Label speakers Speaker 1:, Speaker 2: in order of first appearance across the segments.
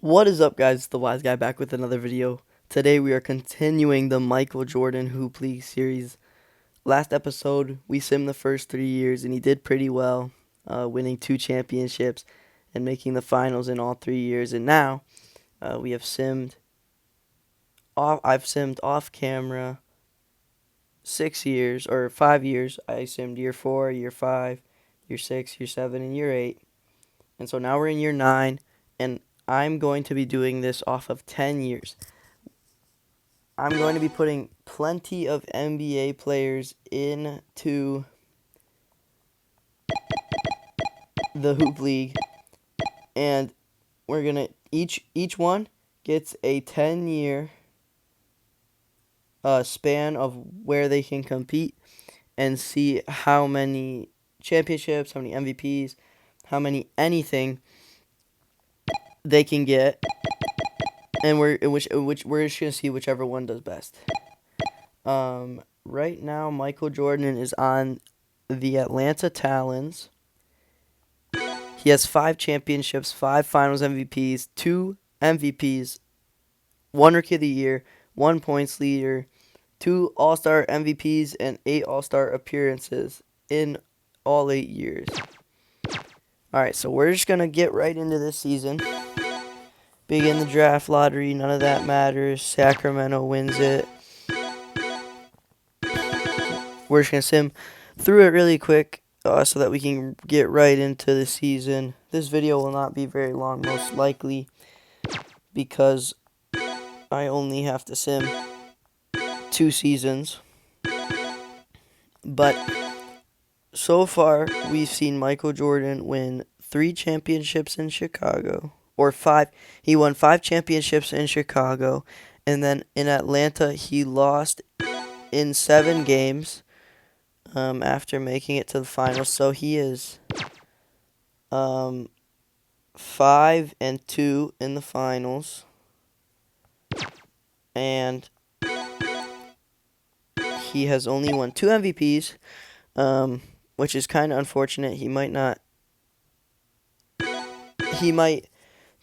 Speaker 1: What is up, guys? It's the Wise Guy back with another video. Today we are continuing the Michael Jordan Hoop League series. Last episode, we simmed the first 3 years, and he did pretty well, winning 2 championships and making the finals in all 3 years. And now, we have simmed off. I've simmed off camera 6 years or 5 years. I simmed year 4, year 5, year 6, year 7, and year 8. And so now we're in year 9, and I'm going to be doing this off of 10 years. I'm going to be putting plenty of NBA players into the Hoop League, and we're gonna each one gets a 10-year span of where they can compete and see how many championships, how many MVPs, how many anything they can get, and we're just gonna see whichever one does best. Right now, Michael Jordan is on the Atlanta Talons. He has 5 championships, 5 Finals MVPs, 2 MVPs, 1 Rookie of the Year, 1 points leader, 2 All-Star MVPs, and 8 All-Star appearances in all 8 years. Alright, so we're just going to get right into this season. Begin the draft lottery. None of that matters. Sacramento wins it. We're just going to sim through it really quick so that we can get right into the season. This video will not be very long, most likely, because I only have to sim 2 seasons. But so far, we've seen Michael Jordan win 3 championships in Chicago. Or 5. He won 5 championships in Chicago. And then in Atlanta, he lost in 7 games after making it to the finals. So he is 5-2 in the finals. And he has only won 2 MVPs, which is kind of unfortunate. He might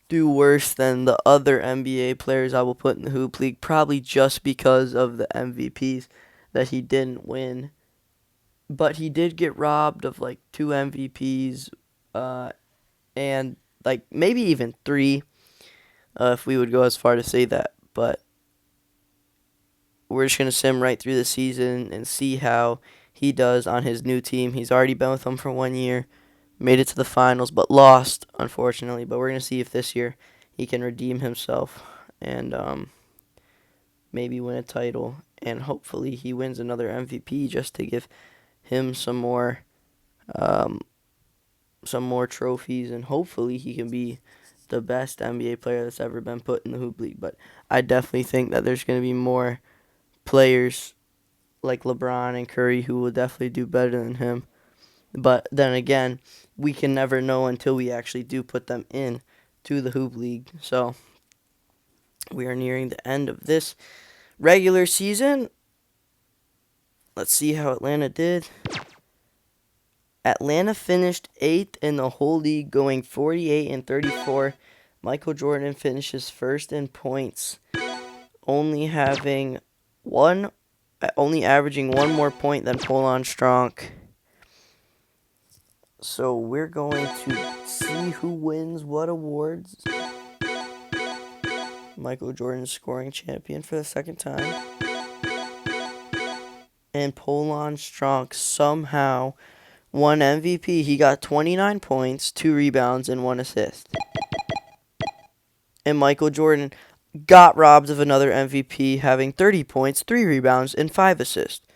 Speaker 1: do worse than the other NBA players I will put in the Hoop League, probably just because of the MVPs that he didn't win. But he did get robbed of like 2 MVPs, and like maybe even 3, if we would go as far to say that. But we're just going to sim right through the season and see how he does on his new team. He's already been with them for 1 year, made it to the finals, but lost, unfortunately. But we're going to see if this year he can redeem himself and maybe win a title. And hopefully he wins another MVP just to give him some more trophies. And hopefully he can be the best NBA player that's ever been put in the Hoop League. But I definitely think that there's going to be more players like LeBron and Curry who will definitely do better than him. But then again, we can never know until we actually do put them in to the Hoop League. So we are nearing the end of this regular season. Let's see how Atlanta did. Atlanta finished 8th in the whole league, going 48-34. Michael Jordan finishes first in points, only averaging 1 more point than Poulon Stronk. So we're going to see who wins what awards. Michael Jordan scoring champion for the 2nd time. And Poulon Stronk somehow won MVP. He got 29 points, 2 rebounds, and 1 assist. And Michael Jordan got robbed of another MVP, having 30 points, 3 rebounds, and 5 assists.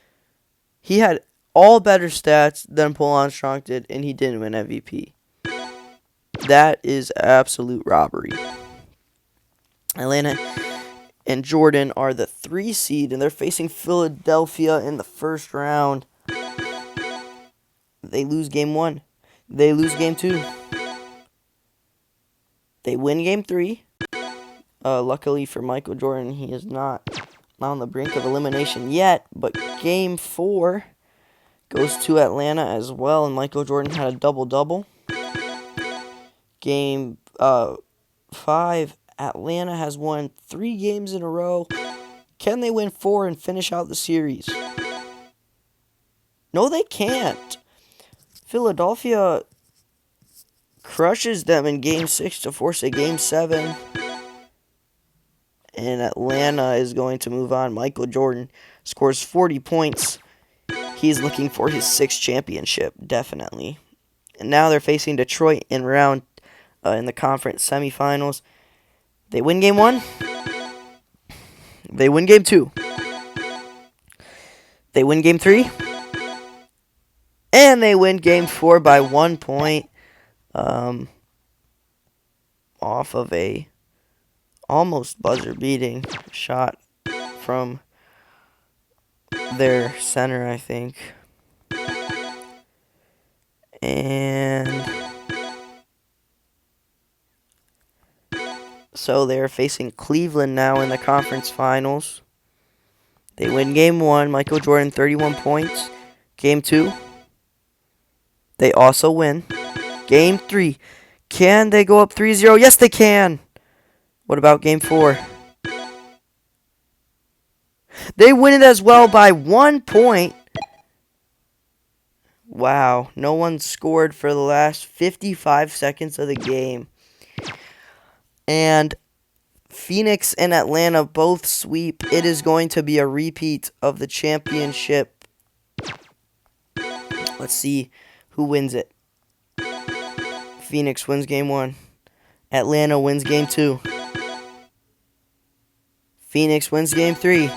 Speaker 1: He had all better stats than Poulon Stronk did, and he didn't win MVP. That is absolute robbery. Atlanta and Jordan are the 3 seed, and they're facing Philadelphia in the first round. They lose game 1. They lose game 2. They win game 3. Luckily for Michael Jordan, he is not on the brink of elimination yet, but game 4 goes to Atlanta as well, and Michael Jordan had a double-double. Game 5 Atlanta has won 3 games in a row. Can they win 4 and finish out the series? No, they can't. Philadelphia crushes them in Game 6 to force a Game 7. And Atlanta is going to move on. Michael Jordan scores 40 points. He's looking for his 6th championship, definitely. And now they're facing Detroit in the conference semifinals. They win Game 1. They win Game 2. They win Game 3. And they win Game 4 by 1 point. Off of a almost buzzer-beating shot from their center, I think. And so they're facing Cleveland now in the conference finals. They win Game 1. Michael Jordan, 31 points. Game 2. They also win. Game 3. Can they go up 3-0? Yes, they can. What about Game 4? They win it as well by 1 point. Wow. No one scored for the last 55 seconds of the game. And Phoenix and Atlanta both sweep. It is going to be a repeat of the championship. Let's see who wins it. Phoenix wins Game 1. Atlanta wins Game 2. Phoenix wins Game 3.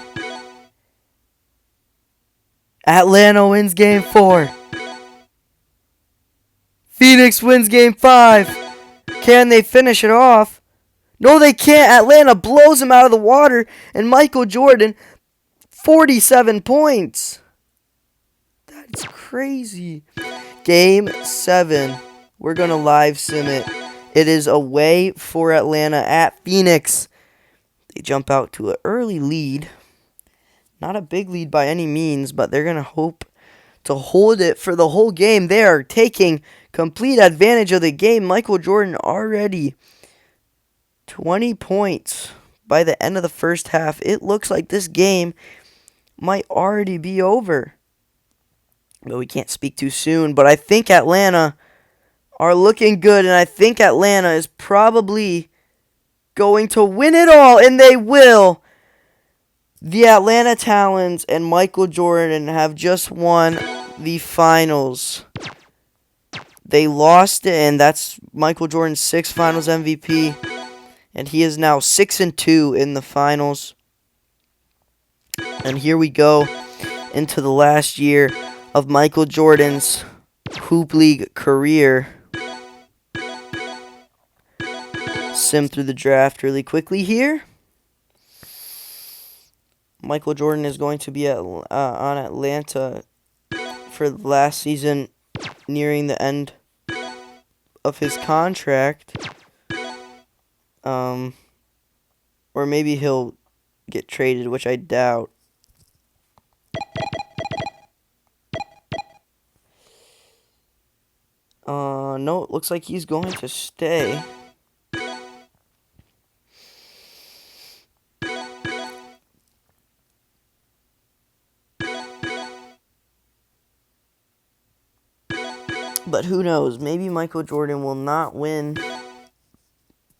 Speaker 1: Atlanta wins Game 4. Phoenix wins Game 5. Can they finish it off? No, they can't. Atlanta blows them out of the water. And Michael Jordan, 47 points. That's crazy. Game 7. We're going to live sim it. It is away for Atlanta at Phoenix. They jump out to an early lead. Not a big lead by any means, but they're going to hope to hold it for the whole game. They are taking complete advantage of the game. Michael Jordan already 20 points by the end of the first half. It looks like this game might already be over. But we can't speak too soon. But I think Atlanta are looking good, and I think Atlanta is probably going to win it all, and they will. The Atlanta Talons and Michael Jordan have just won the finals. They lost it, and that's Michael Jordan's 6th finals MVP, and he is now 6-2 in the finals. And here we go into the last year of Michael Jordan's Hoop League career. Sim through the draft really quickly here. Michael Jordan is going to be on Atlanta for the last season, nearing the end of his contract. Or maybe he'll get traded, which I doubt. No, it looks like he's going to stay. But who knows? Maybe Michael Jordan will not win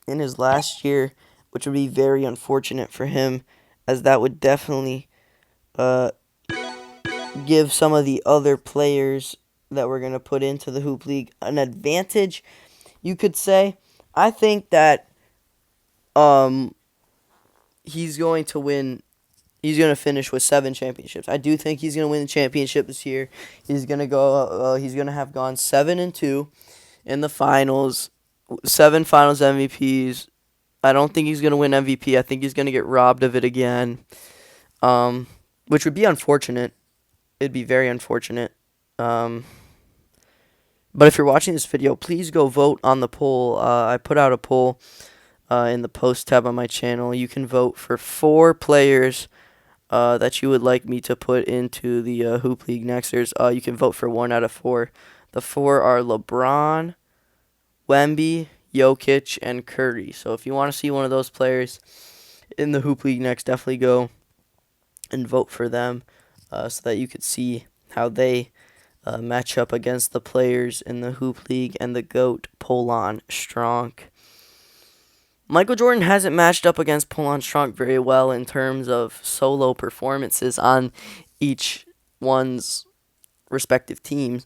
Speaker 1: in his last year, which would be very unfortunate for him, as that would definitely give some of the other players that we're going to put into the Hoop League an advantage, you could say. I think that he's going to win. He's going to finish with 7 championships. I do think he's going to win the championship this year. He's going to go. He's going to have gone 7-2 in the finals. 7 finals MVPs. I don't think he's going to win MVP. I think he's going to get robbed of it again, which would be unfortunate. It'd be very unfortunate. But if you're watching this video, please go vote on the poll. I put out a poll in the post tab on my channel. You can vote for 4 players that you would like me to put into the Hoop League next. You can vote for 1 out of 4. The 4 are LeBron, Wemby, Jokic, and Curry. So if you want to see one of those players in the Hoop League next, definitely go and vote for them so that you could see how they match up against the players in the Hoop League and the GOAT, Polan Stronk. Michael Jordan hasn't matched up against Polan Stronk very well in terms of solo performances on each one's respective teams,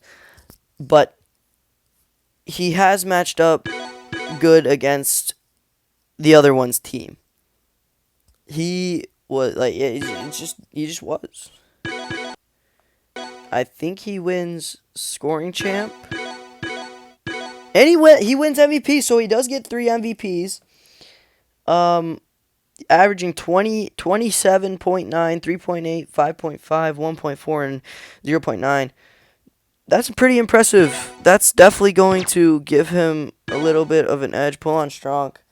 Speaker 1: but he has matched up good against the other one's team. He was like he just was. I think he wins scoring champ, and he wins MVP, so he does get 3 MVPs. Averaging 27.9, 3.8, 5.5, 1.4, and 0.9. That's pretty impressive. That's definitely going to give him a little bit of an edge. Polan Stronk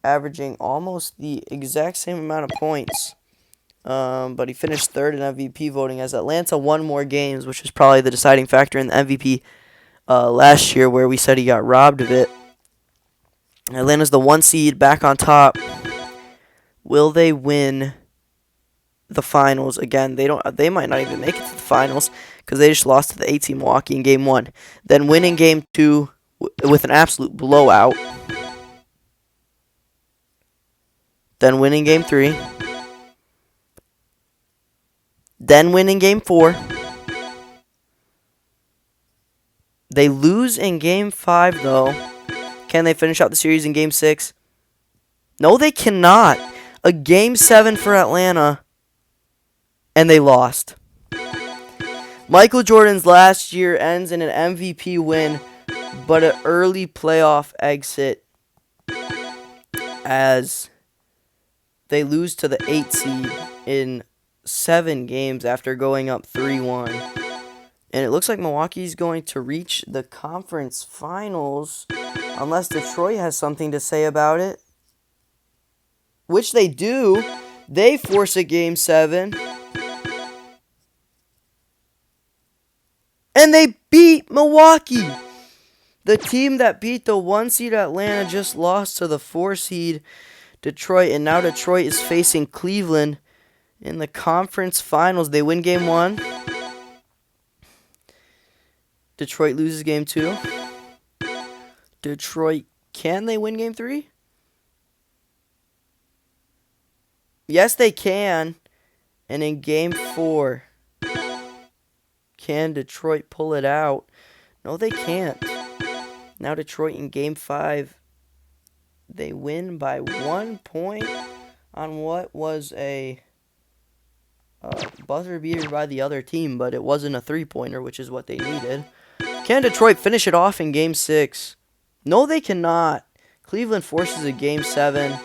Speaker 1: averaging almost the exact same amount of points. But he finished third in MVP voting as Atlanta won more games, which was probably the deciding factor in the MVP last year, where we said he got robbed of it. Atlanta's the 1 seed, back on top. Will they win the finals again? They might not even make it to the finals because they just lost to the 8 Milwaukee in Game 1. Then winning Game 2 with an absolute blowout. Then winning Game 3. Then winning Game 4. They lose in Game 5, though. Can they finish out the series in Game 6? No, they cannot. A Game 7 for Atlanta, and they lost. Michael Jordan's last year ends in an MVP win, but an early playoff exit as they lose to the 8 seed in 7 games after going up 3-1. And it looks like Milwaukee's going to reach the conference finals unless Detroit has something to say about it. Which they do. They force a Game 7. And they beat Milwaukee. The team that beat the 1 seed Atlanta just lost to the 4 seed Detroit. And now Detroit is facing Cleveland in the conference finals. They win Game 1. Detroit loses Game 2. Detroit, can they win Game 3? Yes, they can. And in Game 4, can Detroit pull it out? No, they can't. Now Detroit in Game 5, they win by 1 point on what was a buzzer beater by the other team, but it wasn't a 3-pointer, which is what they needed. Can Detroit finish it off in Game 6? No, they cannot. Cleveland forces a Game 7.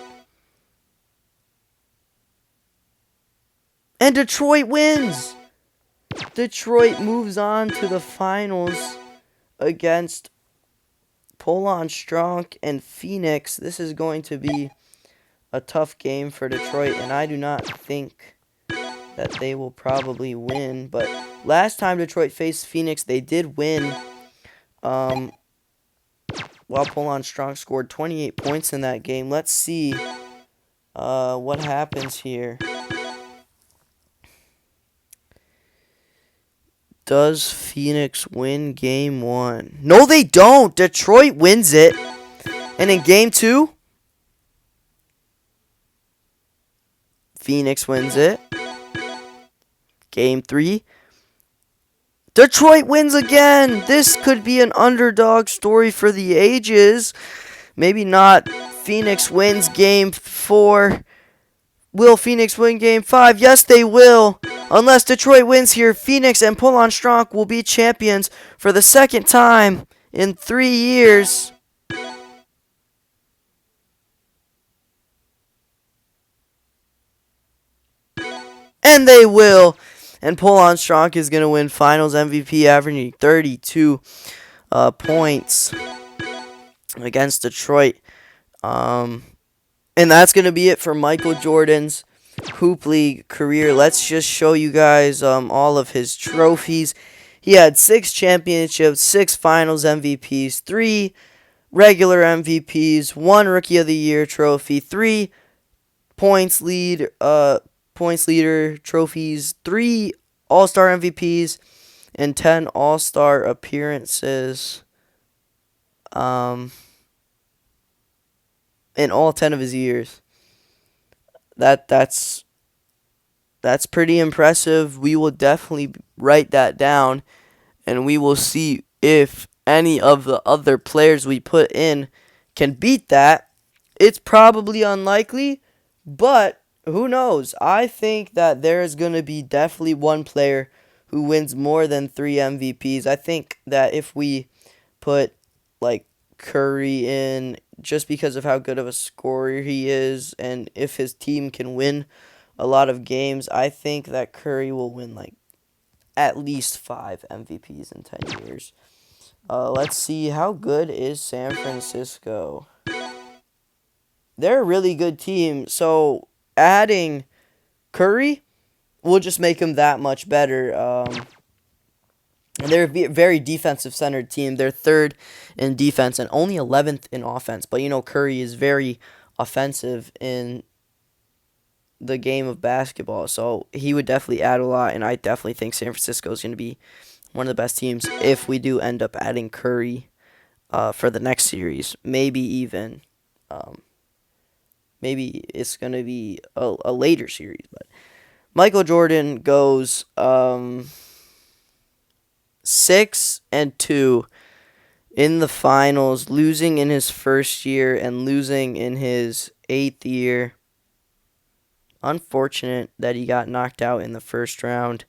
Speaker 1: And Detroit wins. Detroit moves on to the finals against Polan Stronk and Phoenix. This is going to be a tough game for Detroit, and I do not think that they will probably win. But last time Detroit faced Phoenix, they did win. While Polan Stronk scored 28 points in that game. Let's see what happens here. Does Phoenix win Game 1? No, they don't. Detroit wins it. And in Game 2, Phoenix wins it. Game 3, Detroit wins again. This could be an underdog story for the ages. Maybe not. Phoenix wins Game 4. Will Phoenix win Game 5? Yes, they will. Unless Detroit wins here, Phoenix and Polan Stronk will be champions for the 2nd time in 3 years. And they will. And Polan Stronk is going to win Finals MVP, averaging 32 points against Detroit. And that's going to be it for Michael Jordan's Hoop League career. Let's just show you guys all of his trophies. He had 6 championships, 6 Finals MVPs, 3 regular MVPs, 1 Rookie of the Year trophy, 3 points leader trophies, 3 All-Star MVPs, and 10 All-Star appearances. In all 10 of his years. That's pretty impressive. We will definitely write that down, and we will see if any of the other players we put in can beat that. It's probably unlikely, but who knows? I think that there is going to be definitely one player who wins more than 3 MVPs. I think that if we put like Curry in, just because of how good of a scorer he is, and if his team can win a lot of games, I think that Curry will win like at least 5 MVPs in 10 years. Let's see, how good is San Francisco? They're a really good team, so adding Curry will just make them that much better. And they're a very defensive-centered team. They're 3rd in defense and only 11th in offense. But, Curry is very offensive in the game of basketball. So he would definitely add a lot, and I definitely think San Francisco is going to be one of the best teams if we do end up adding Curry for the next series. Maybe even, maybe it's going to be a later series. But Michael Jordan goes 6-2 in the finals, losing in his first year and losing in his 8th year. Unfortunate that he got knocked out in the first round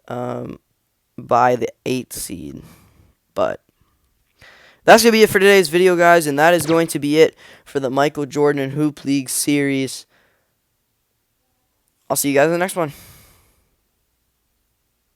Speaker 1: by the 8th seed. But that's going to be it for today's video, guys, and that is going to be it for the Michael Jordan Hoop League series. I'll see you guys in the next one.